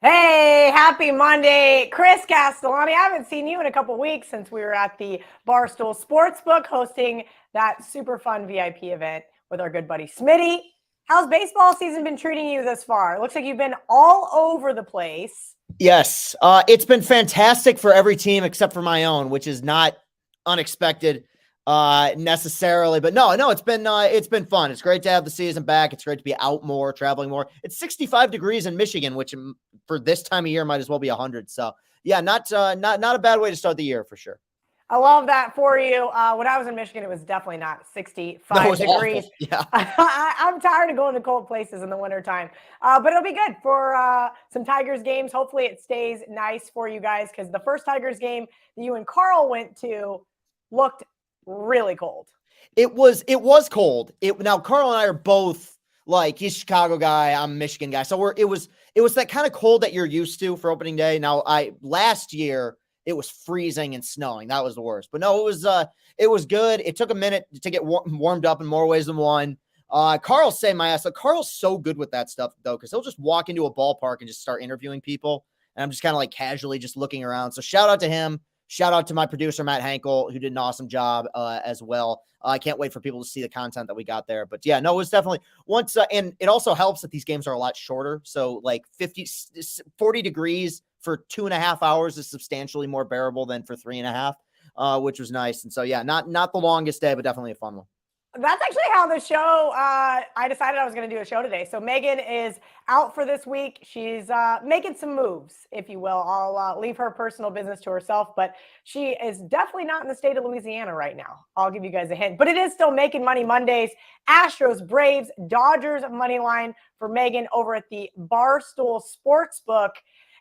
Hey, happy Monday. Chris Castellani. I haven't seen you in a couple weeks since we were at the Barstool Sportsbook hosting that super fun VIP event with our good buddy Smitty. How's baseball season been treating you this far? It looks like you've been all over the place. Yes, it's been fantastic for every team except for my own, which is not unexpected necessarily. But no, it's been fun. It's great to have the season back. It's great to be out more, traveling more. It's 65 degrees in Michigan, which for this time of year might as well be 100. So yeah, not a bad way to start the year for sure. I love that for you. When I was in Michigan, it was definitely not 65 degrees. Awful. Yeah. I'm tired of going to cold places in the wintertime. But it'll be good for some Tigers games. Hopefully it stays nice for you guys because the first Tigers game that you and Carl went to looked really cold. It was cold. Now Carl and I are both like, he's a Chicago guy, I'm a Michigan guy. So it was that kind of cold that you're used to for opening day. Now last year it was freezing and snowing. That was the worst. But no, it was good. It took a minute to get warmed up in more ways than one. Carl saved my ass. Carl's so good with that stuff though, because he'll just walk into a ballpark and just start interviewing people. And I'm just kind of like casually just looking around. So shout out to him. Shout out to my producer, Matt Hankel, who did an awesome job as well. I can't wait for people to see the content that we got there. But yeah, no, it was definitely once. And it also helps that these games are a lot shorter. So like 40 degrees for 2.5 hours is substantially more bearable than for 3.5, which was nice. And so, yeah, not the longest day, but definitely a fun one. That's actually how the show, I decided I was going to do a show today. So Megan is out for this week. She's making some moves, if you will. I'll leave her personal business to herself, but she is definitely not in the state of Louisiana right now. I'll give you guys a hint, but it is still Making Money Mondays. Astros, Braves, Dodgers money line for Megan over at the Barstool Sportsbook.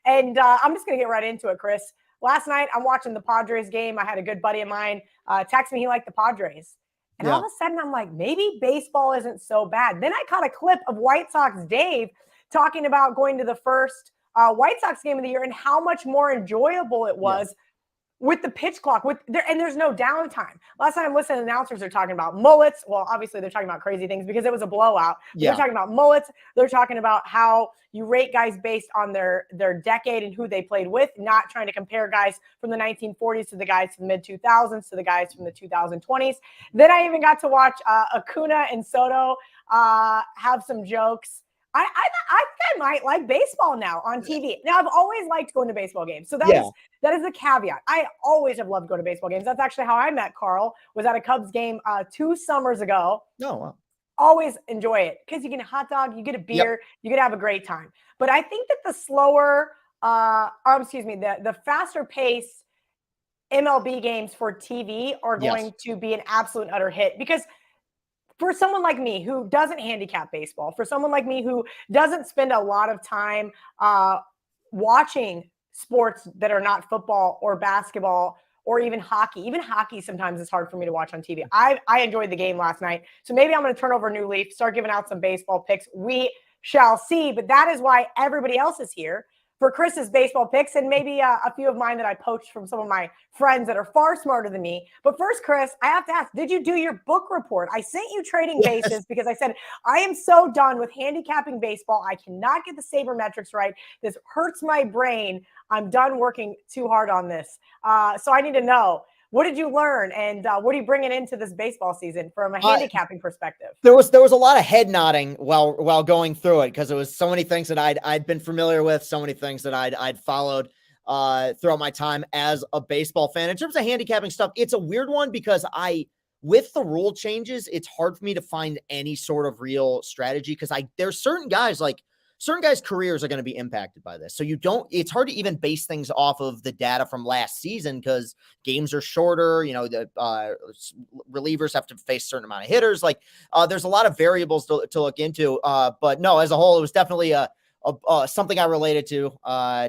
And I'm just going to get right into it, Chris. Last night, I'm watching the Padres game. I had a good buddy of mine text me he liked the Padres. And all of a sudden, I'm like, maybe baseball isn't so bad. Then I caught a clip of White Sox Dave talking about going to the first White Sox game of the year and how much more enjoyable it was with the pitch clock. And there's no downtime. Last time I listened, announcers are talking about mullets. Well, obviously, they're talking about crazy things because it was a blowout. Yeah. They're talking about mullets. They're talking about how you rate guys based on their decade and who they played with, not trying to compare guys from the 1940s to the guys from the mid-2000s to the guys from the 2020s. Then I even got to watch Acuna and Soto have some jokes. I think I might like baseball now on TV. Now, I've always liked going to baseball games. So that is the caveat. I always have loved going to baseball games. That's actually how I met Carl, was at a Cubs game 2 summers ago. Oh, wow. Always enjoy it because you get a hot dog, you get a beer, you get to have a great time. But I think that the slower, the faster pace MLB games for TV are going to be an absolute utter hit because for someone like me who doesn't handicap baseball, for someone like me who doesn't spend a lot of time watching sports that are not football or basketball or even hockey sometimes is hard for me to watch on TV. I enjoyed the game last night. So maybe I'm going to turn over a new leaf, start giving out some baseball picks. We shall see. But that is why everybody else is here for Chris's baseball picks and maybe a few of mine that I poached from some of my friends that are far smarter than me. But first, Chris, I have to ask, did you do your book report? I sent you Trading Bases because I said, I am so done with handicapping baseball. I cannot get the sabermetrics right. This hurts my brain. I'm done working too hard on this. So I need to know, what did you learn? And what are you bringing into this baseball season from a handicapping perspective? There was a lot of head nodding while going through it because it was so many things that I'd been familiar with, so many things that I'd followed throughout my time as a baseball fan. In terms of handicapping stuff, it's a weird one because with the rule changes, it's hard for me to find any sort of real strategy because there's certain guys careers are going to be impacted by this. So it's hard to even base things off of the data from last season because games are shorter, the relievers have to face a certain amount of hitters. There's a lot of variables to look into. But no, as a whole, it was definitely something I related to,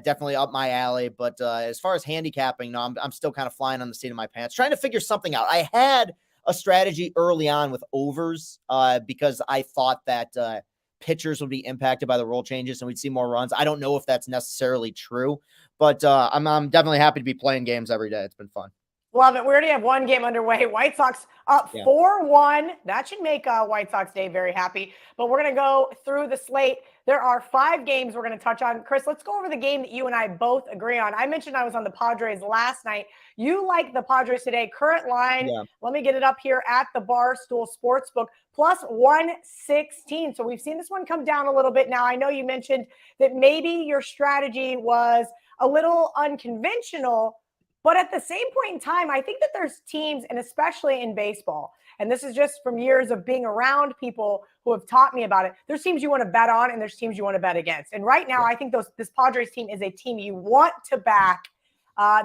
definitely up my alley. But as far as handicapping, no, I'm still kind of flying on the seat of my pants, trying to figure something out. I had a strategy early on with overs because I thought that pitchers would be impacted by the rule changes and we'd see more runs. I don't know if that's necessarily true, but I'm definitely happy to be playing games every day. It's been fun. Love it. We already have one game underway. White Sox up 4-1. That should make White Sox Day very happy. But we're going to go through the slate. There are 5 games we're going to touch on. Chris, let's go over the game that you and I both agree on. I mentioned I was on the Padres last night. You like the Padres today. Current line, let me get it up here at the Barstool Sportsbook, plus 116. So we've seen this one come down a little bit now. I know you mentioned that maybe your strategy was a little unconventional, but at the same point in time, I think that there's teams, and especially in baseball, and this is just from years of being around people who have taught me about it, there's teams you want to bet on and there's teams you want to bet against. And right now, I think this Padres team is a team you want to back.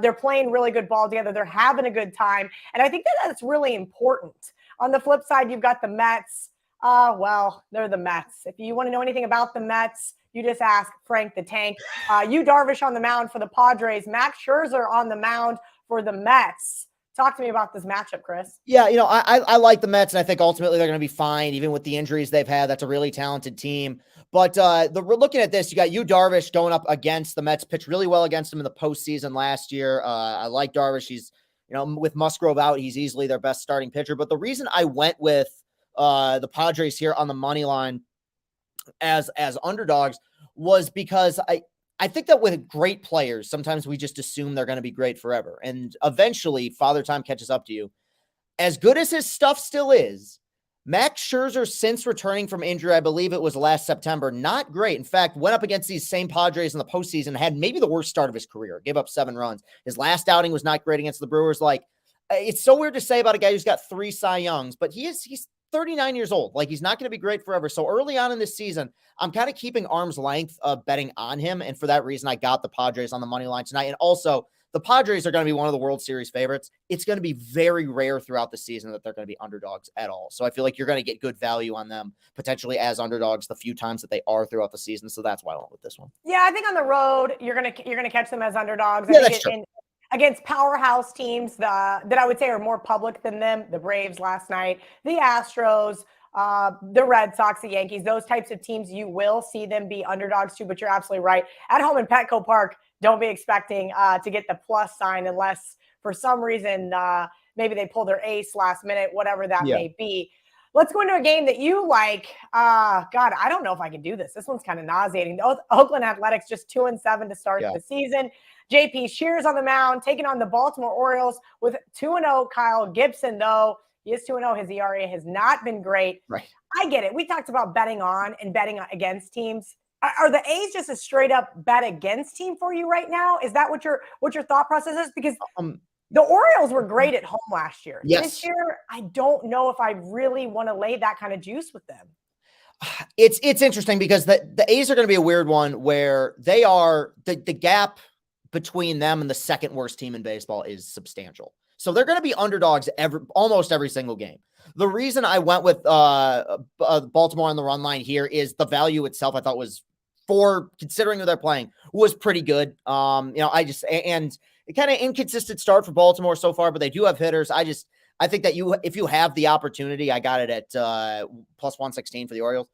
They're playing really good ball together. They're having a good time. And I think that that's really important. On the flip side, you've got the Mets. Well, they're the Mets. If you want to know anything about the Mets, you just ask Frank the Tank. Yu Darvish on the mound for the Padres. Max Scherzer on the mound for the Mets. Talk to me about this matchup, Chris. Yeah, I like the Mets, and I think ultimately they're going to be fine, even with the injuries they've had. That's a really talented team. But we're looking at this. You got Yu Darvish going up against the Mets. Pitched really well against them in the postseason last year. I like Darvish. He's, with Musgrove out, he's easily their best starting pitcher. But the reason I went with the Padres here on the money line as underdogs was because I think that with great players, sometimes we just assume they're going to be great forever. And eventually Father Time catches up to you. As good as his stuff still is, Max Scherzer, since returning from injury, I believe it was last September, not great. In fact, went up against these same Padres in the postseason, had maybe the worst start of his career, gave up 7 runs. His last outing was not great against the Brewers. It's so weird to say about a guy who's got 3 Cy Youngs, but he's 39 years old. He's not going to be great forever. So early on in this season, I'm kind of keeping arm's length of betting on him. And for that reason, I got the Padres on the money line tonight. And also, the Padres are going to be one of the World Series favorites. It's going to be very rare throughout the season that they're going to be underdogs at all. So I feel like you're going to get good value on them, potentially as underdogs the few times that they are throughout the season. So that's why I went with this one. Yeah, I think on the road, you're gonna catch them as underdogs. Yeah, that's true. Against powerhouse teams that I would say are more public than them, the Braves last night, the Astros, the Red Sox, the Yankees, those types of teams, you will see them be underdogs too, but you're absolutely right. At home in Petco Park, don't be expecting to get the plus sign unless for some reason maybe they pull their ace last minute, whatever that may be. Let's go into a game that you like. God, I don't know if I can do this. This one's kind of nauseating. The Oakland Athletics just 2-7 to start the season. JP Shears on the mound, taking on the Baltimore Orioles with 2-0. Kyle Gibson, though, he is 2-0. His ERA has not been great. Right. I get it. We talked about betting on and betting against teams. Are the A's just a straight up bet against team for you right now? Is that what your thought process is? Because the Orioles were great at home last year. Yes. This year, I don't know if I really want to lay that kind of juice with them. It's interesting because the A's are going to be a weird one where they are the gap between them and the second worst team in baseball is substantial. So they're going to be underdogs almost every single game. The reason I went with Baltimore on the run line here is the value itself I thought was, for considering who they're playing, was pretty good. And it kind of inconsistent start for Baltimore so far, but they do have hitters. I think that if you have the opportunity, I got it at plus 116 for the Orioles.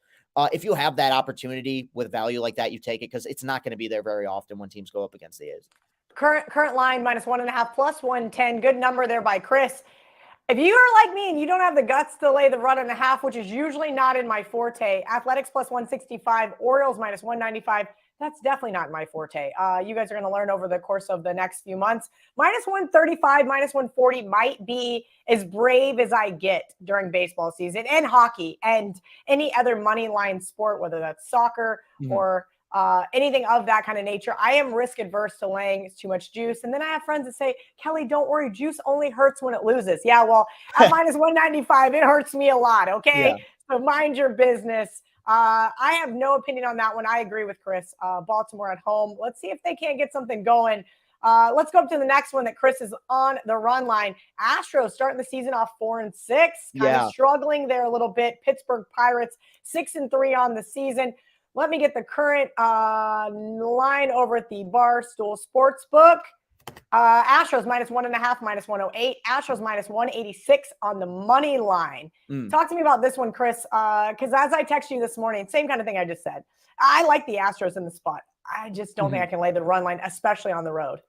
If you have that opportunity with value like that, you take it because it's not going to be there very often when teams go up against the A's. Current line -1.5 plus 110. Good number there by Chris. If you are like me and you don't have the guts to lay the 1.5, which is usually not in my forte, Athletics plus 165, Orioles -195. That's definitely not my forte. You guys are going to learn over the course of the next few months. -135, -140 might be as brave as I get during baseball season and hockey and any other money line sport, whether that's soccer or anything of that kind of nature. I am risk adverse to laying too much juice. And then I have friends that say, Kelly, don't worry. Juice only hurts when it loses. Yeah, well, at -195, it hurts me a lot. Okay. Yeah. So mind your business. I have no opinion on that one. I agree with Chris. Baltimore at home. Let's see if they can't get something going. Let's go up to the next one that Chris is on the run line. Astros starting the season off 4-6, kind of struggling there a little bit. Pittsburgh Pirates 6-3 on the season. Let me get the current line over at the Barstool Sportsbook. Astros -1.5, -108. Astros -186 on the money line. Talk to me about this one, Chris, because as I text you this morning, same kind of thing I just said. I like the Astros in the spot. I just don't think I can lay the run line, especially on the road.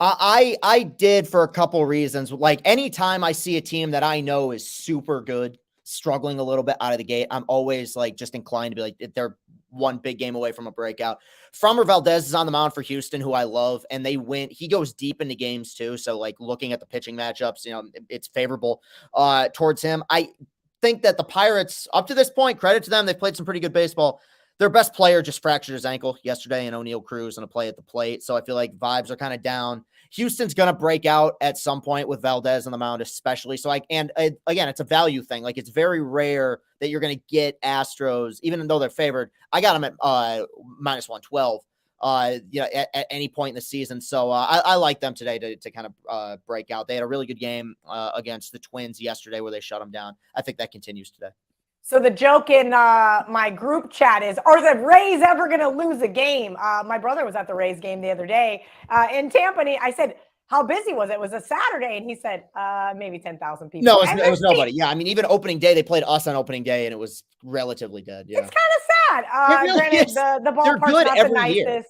I did for a couple reasons. Like anytime I see a team that I know is super good, struggling a little bit out of the gate, I'm always like just inclined to be like, they're one big game away from a breakout. Framber Valdez is on the mound for Houston, who I love, and they win. He goes deep into games too. So like looking at the pitching matchups, it's favorable towards him. I think that the Pirates, up to this point, credit to them, they've played some pretty good baseball. Their best player just fractured his ankle yesterday, and O'Neal Cruz in a play at the plate. So I feel like vibes are kind of down. Houston's going to break out at some point with Valdez on the mound, especially. So again, it's a value thing. Like it's very rare that you're going to get Astros, even though they're favored. I got them at minus 112, at any point in the season. So I like them today to kind of break out. They had a really good game against the Twins yesterday where they shut them down. I think that continues today. So the joke in my group chat is, are the Rays ever going to lose a game? My brother was at the Rays game the other day in Tampa, and I said, how busy was it? It was a Saturday, and he said, maybe 10,000 people. No, it was nobody. Yeah, I mean, even opening day, they played us on opening day, and it was relatively dead. Yeah, it's kind of sad. Really granted, the ballpark's not the nicest. Year.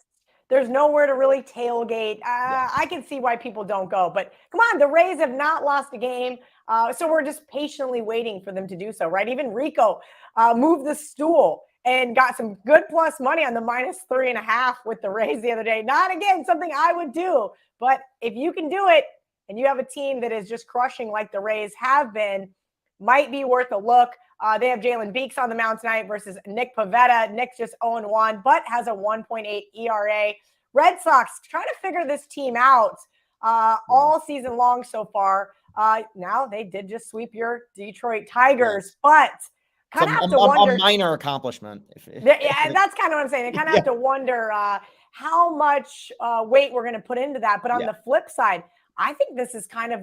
There's nowhere to really tailgate. I can see why people don't go, but come on, the Rays have not lost a game. So we're just patiently waiting for them to do so, right? Even Rico moved the stool and got some good plus money on the minus 3.5 with the Rays the other day. Not, again, something I would do, but if you can do it and you have a team that is just crushing like the Rays have been, might be worth a look. They have Jalen Beeks on the mound tonight versus Nick Pivetta. Nick's just 0-1, but has a 1.8 ERA. Red Sox trying to figure this team out all season long so far. Now they did just sweep your Detroit Tigers, but kind of have to wonder. A minor accomplishment. Yeah, that's kind of what I'm saying. I kind of have to wonder how much weight we're going to put into that. But on the flip side, I think this is kind of,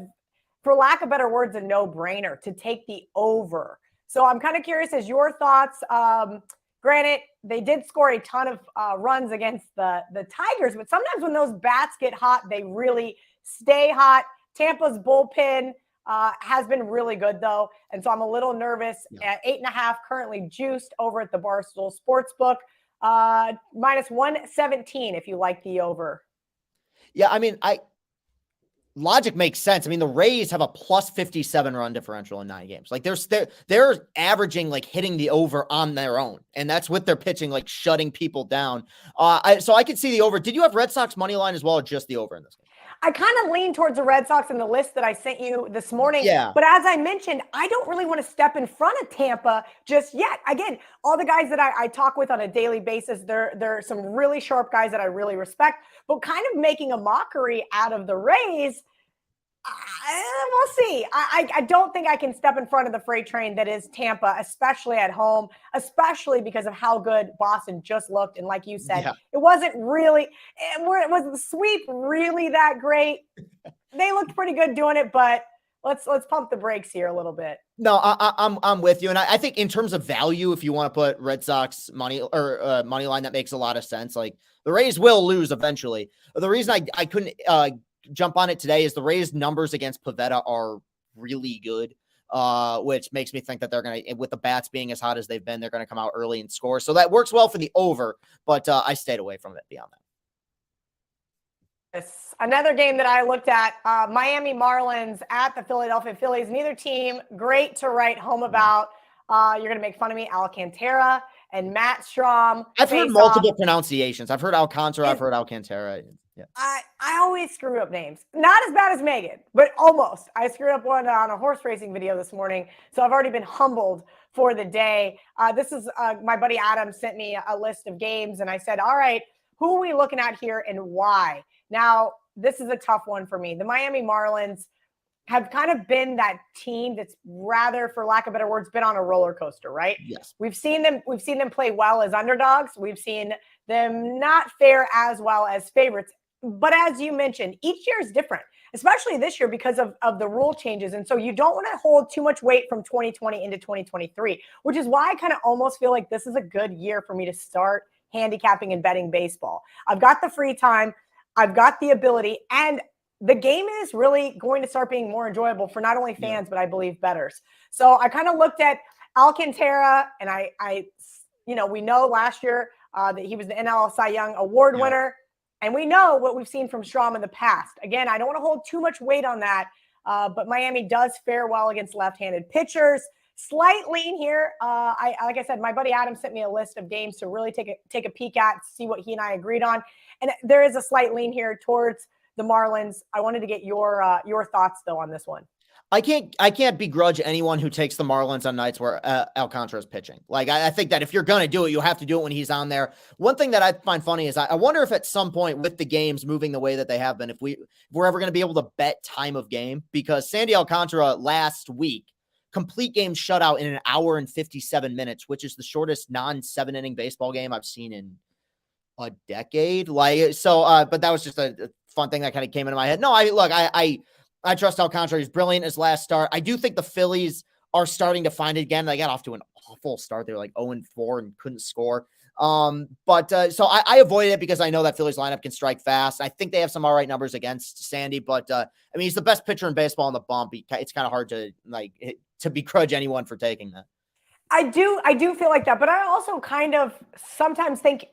for lack of better words, a no-brainer to take the over. So I'm kind of curious as your thoughts. Granted, they did score a ton of runs against the Tigers, but sometimes when those bats get hot, they really stay hot. Tampa's bullpen has been really good, though. And so I'm a little nervous. At 8.5, currently juiced over at the Barstool Sportsbook. Minus 117 if you like the over. Yeah, I mean, logic makes sense. I mean, the Rays have a plus 57 run differential in 9 games. Like they're averaging like hitting the over on their own. And that's with their pitching, like shutting people down. So I could see the over. Did you have Red Sox money line as well, or just the over in this game? I kind of lean towards the Red Sox in the list that I sent you this morning. Yeah. But as I mentioned, I don't really want to step in front of Tampa just yet. Again, all the guys that I talk with on a daily basis, there are some really sharp guys that I really respect, but kind of making a mockery out of the Rays. We'll see. I don't think I can step in front of the freight train that is Tampa, especially at home, especially because of how good Boston just looked. And like you said, it wasn't really, was the sweep really that great? They looked pretty good doing it, but let's pump the brakes here a little bit. No, I'm with you. And I think in terms of value, if you want to put Red Sox money or money line, that makes a lot of sense. Like the Rays will lose eventually. The reason I couldn't jump on it today is the Rays numbers against Pivetta are really good, which makes me think that they're going to, with the bats being as hot as they've been, they're going to come out early and score. So that works well for the over, but I stayed away from it beyond that. Another game that I looked at, Miami Marlins at the Philadelphia Phillies. Neither team great to write home about. You're going to make fun of me, Alcantara and Matt Strom. I've heard multiple pronunciations. I've heard Alcantara. I've heard Alcantara. Yeah. I always screw up names. Not as bad as Megan, but almost. I screwed up one on a horse racing video this morning, so I've already been humbled for the day. This is my buddy Adam sent me a list of games, and I said, all right, who are we looking at here and why? Now, this is a tough one for me. The Miami Marlins have kind of been that team that's rather, for lack of better words, been on a roller coaster, right? Yes. We've seen them play well as underdogs. We've seen them not fare as well as favorites. But as you mentioned, each year is different, especially this year because of the rule changes. And so you don't want to hold too much weight from 2020 into 2023, which is why I kind of almost feel like this is a good year for me to start handicapping and betting baseball. I've got the free time. I've got the ability, and the game is really going to start being more enjoyable for not only fans, but I believe bettors. So I kind of looked at Alcantara, and I we know last year that he was the NL Cy Young Award winner. And we know what we've seen from Strom in the past. Again, I don't want to hold too much weight on that, but Miami does fare well against left-handed pitchers. Slight lean here. Like I said, my buddy Adam sent me a list of games to really take a peek at, see what he and I agreed on. And there is a slight lean here towards the Marlins. I wanted to get your thoughts though on this one. I can't begrudge anyone who takes the Marlins on nights where Alcantara is pitching. Like, I think that if you're going to do it, you have to do it when he's on there. One thing that I find funny is I wonder if at some point with the games moving the way that they have been, if we're ever going to be able to bet time of game, because Sandy Alcantara last week, complete game shutout in 1 hour and 57 minutes, which is the shortest non-7 inning baseball game I've seen in a decade. But that was just a fun thing that kind of came into my head. No, I trust Alcantara. He's brilliant his last start. I do think the Phillies are starting to find it again. They got off to an awful start. They were like 0-4 and couldn't score. So I avoided it because I know that Phillies lineup can strike fast. I think they have some all right numbers against Sandy, but he's the best pitcher in baseball on the bump. It's kind of hard to begrudge anyone for taking that. I do feel like that, but I also kind of sometimes think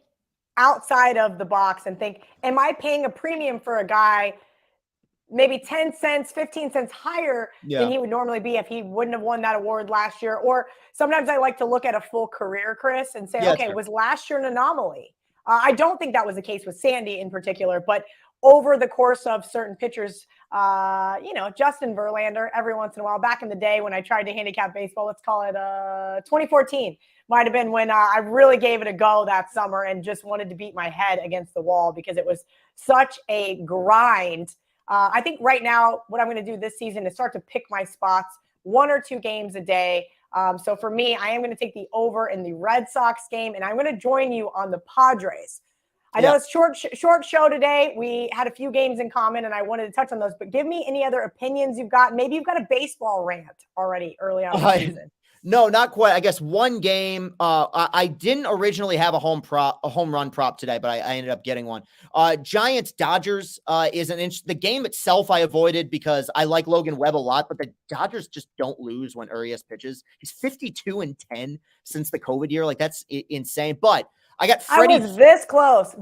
outside of the box and think, am I paying a premium for a guy maybe 10 cents, 15 cents higher than he would normally be if he wouldn't have won that award last year? Or sometimes I like to look at a full career, Chris, and say, okay, was last year an anomaly? I don't think that was the case with Sandy in particular, but over the course of certain pitchers, Justin Verlander, every once in a while, back in the day when I tried to handicap baseball, let's call it 2014, might have been when I really gave it a go that summer and just wanted to beat my head against the wall because it was such a grind. I think right now what I'm going to do this season is start to pick my spots 1 or 2 games a day. So for me, I am going to take the over in the Red Sox game, and I'm going to join you on the Padres. I know it's short show today. We had a few games in common, and I wanted to touch on those. But give me any other opinions you've got. Maybe you've got a baseball rant already early on in the season. No, not quite. I guess one game. I didn't originally have a home run prop today, but I ended up getting one. Giants Dodgers is the game itself I avoided because I like Logan Webb a lot, but the Dodgers just don't lose when Urias pitches. He's 52-10 since the COVID year. Like, that's insane. But I got Freddie. I was this close.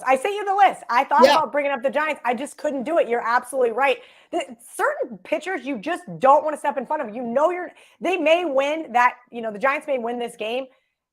I sent you the list. I thought about bringing up the Giants. I just couldn't do it. You're absolutely right. Certain pitchers you just don't want to step in front of. They may win that, the Giants may win this game.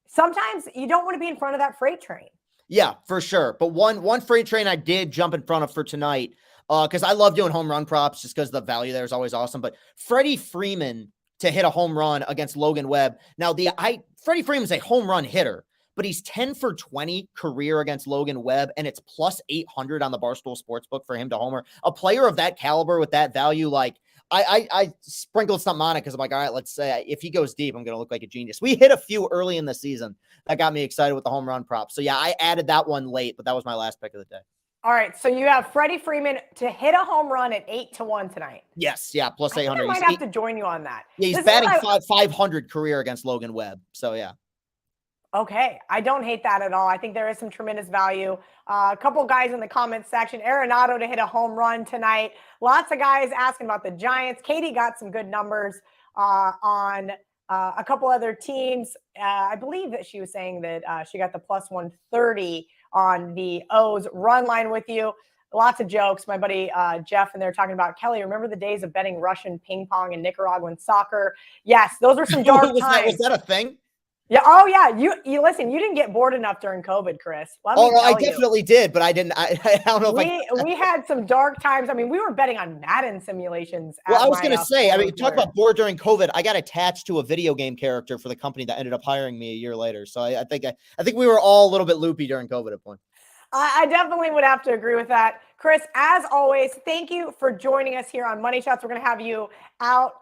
Sometimes you don't want to be in front of that freight train. Yeah, for sure. But one freight train I did jump in front of for tonight, because I love doing home run props just because the value there is always awesome. But Freddie Freeman to hit a home run against Logan Webb. Now, Freddie Freeman's a home run hitter, but he's 10 for 20 career against Logan Webb, and it's plus 800 on the Barstool Sportsbook for him to homer. A player of that caliber with that value, like, I sprinkled something on it because I'm like, all right, let's say if he goes deep, I'm going to look like a genius. We hit a few early in the season that got me excited with the home run prop. So, yeah, I added that one late, but that was my last pick of the day. All right, so you have Freddie Freeman to hit a home run at 8-1 tonight. Yes, yeah, plus 800. I might have to join you on that. Yeah, he's batting 500 career against Logan Webb. So, yeah. Okay, I don't hate that at all. I think there is some tremendous value. A couple guys in the comments section, Arenado to hit a home run tonight. Lots of guys asking about the Giants. Katie got some good numbers on a couple other teams. I believe that she was saying that she got the plus 130 on the O's run line with you. Lots of jokes. My buddy Jeff, and they're talking about, Kelly, remember the days of betting Russian ping pong and Nicaraguan soccer? Yes, those were some dark times. Was that a thing? Yeah. Oh, yeah. You listen. You didn't get bored enough during COVID, Chris. I definitely did, but I didn't. I don't know if we had some dark times. I mean, we were betting on Madden simulations. Well, I was going to say. I mean, talk about bored during COVID. I got attached to a video game character for the company that ended up hiring me a year later. So I think we were all a little bit loopy during COVID at point. I definitely would have to agree with that. Chris, as always, thank you for joining us here on Money Shots. We're going to have you out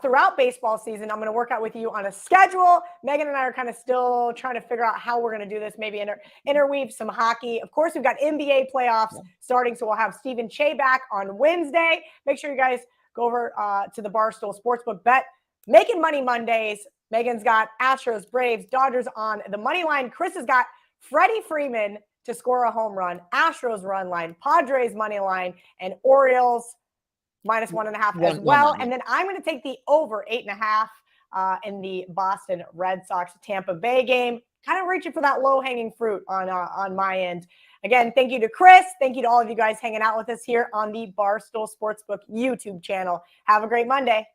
throughout baseball season. I'm going to work out with you on a schedule. Megan and I are kind of still trying to figure out how we're going to do this, maybe interweave some hockey. Of course, we've got NBA playoffs starting, so we'll have Stephen Che back on Wednesday. Make sure you guys go over to the Barstool Sportsbook Bet. Making Money Mondays. Megan's got Astros, Braves, Dodgers on the money line. Chris has got Freddie Freeman to score a home run, Astros run line, Padres money line, and Orioles minus 1.5 as well. And then I'm going to take the over 8.5 in the Boston Red Sox Tampa Bay game. kind of reaching for that low-hanging fruit on my end. Again, thank you to Chris. Thank you to all of you guys hanging out with us here on the Barstool Sportsbook YouTube channel. Have a great Monday.